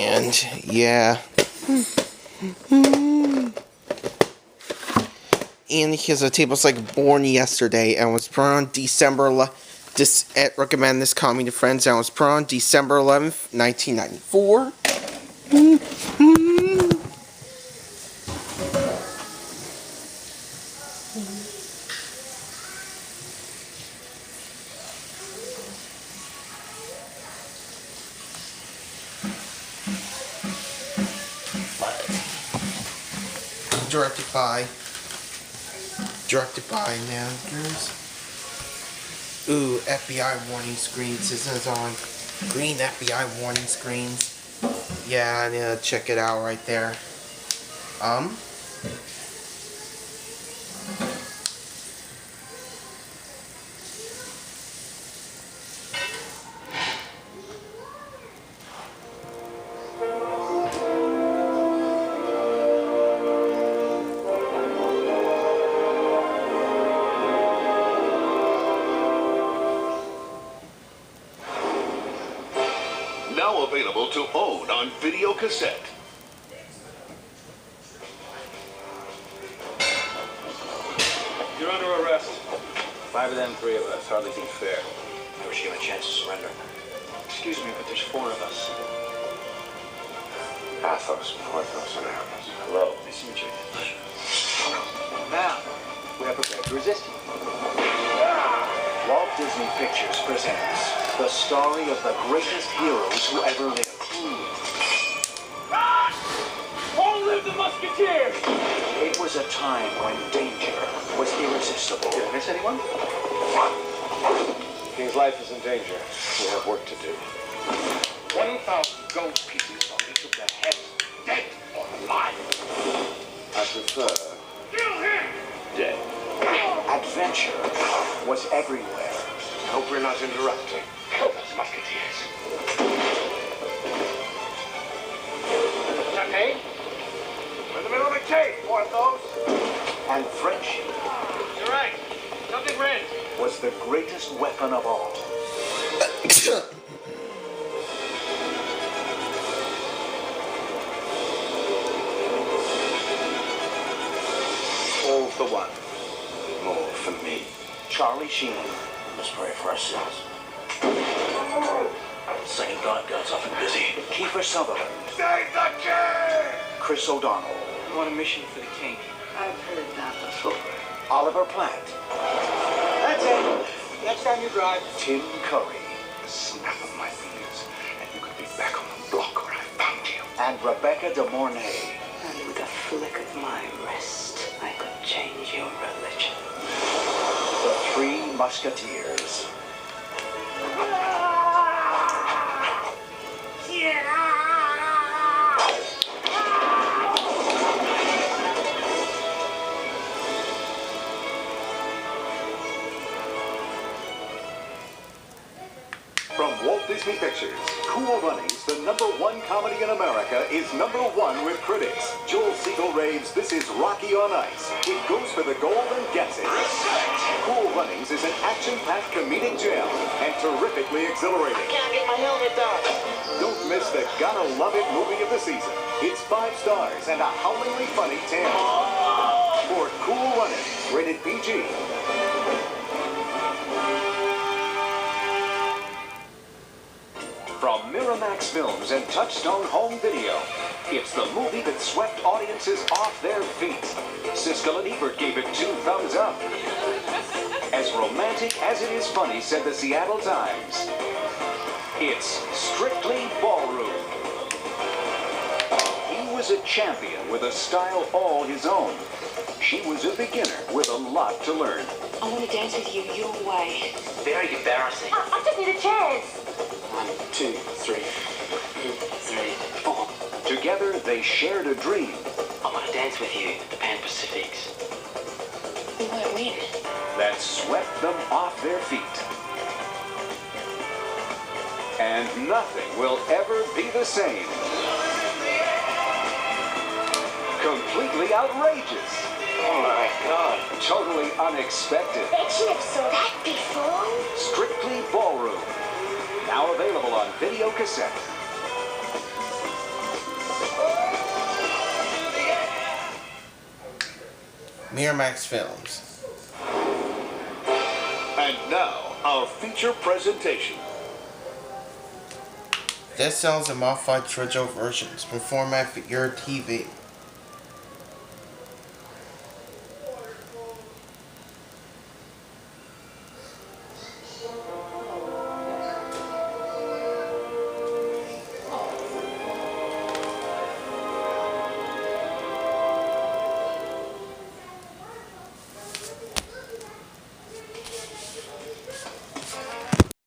And yeah. And here's a tape. Was like born yesterday and was put on December 11th. Recommend this comic to friends. And was put on December 11th, 1994. Directed by now. Ooh, FBI warning screens. This is on green FBI warning screens. Yeah, I need to check it out right there. Now available to own on video cassette. You're under arrest. 5 of them, 3 of us. Hardly seems fair. I wish you had a chance to surrender. Excuse me, but there's 4 of us. Athos, Porthos, and Aramis. Hello. Nice to meet you. Now, we are prepared to resist you. Walt Disney Pictures presents the story of the greatest heroes who ever lived. Long live the Musketeers! It was a time when danger was irresistible. Did I miss anyone? King's life is in danger. We have work to do. 1,000 gold pieces on each of their heads, dead or alive. I prefer Kill him! dead. Adventure was everywhere. I hope we're not interrupting. Kill those musketeers. Hey? We're in the middle of a cave, Porthos. And friendship You're right. Something red. was the greatest weapon of all. All for one. More for me. Charlie Sheen, Let's pray for ourselves. Second God's often busy. Kiefer Sutherland, Save the king! Chris O'Donnell, I'm on a mission for the king. I've heard that before. Oliver Platt, That's it. Next time you drive. Tim Curry, The snap of my fingers, and you could be back on the block where I found you. and Rebecca De Mornay. And with a flick of my wrist, I could change your religion. The Three Musketeers. From Walt Disney Pictures, Cool Runnings, the #1 comedy in America, is #1 with critics. Joel Siegel raves, "This is Rocky on Ice. It goes for the gold and gets it." Cool Runnings is an action-packed comedic gem and terrifically exhilarating. Can't get my helmet down. Don't miss the Gotta Love It movie of the season. It's 5 stars and a howlingly funny 10. For Cool Runnings, rated PG. From Miramax Films and Touchstone Home Video, it's the movie that swept audiences off their feet. Siskel and Ebert gave it 2 thumbs up. As romantic as it is funny, said the Seattle Times. It's strictly ballroom. He was a champion with a style all his own. She was a beginner with a lot to learn. I want to dance with you your way. Very embarrassing. I just need a chance. 1, 2, 3, 4. Together, they shared a dream. I want to dance with you at the Pan Pacifics. We won't win. That swept them off their feet. And nothing will ever be the same. Completely outrageous. Oh my God. Totally unexpected. Bet you never saw that before. Strictly Ballroom. Now available on video cassette. Miramax Films. And now, our feature presentation. This sells a modified Trigo versions from format for your TV.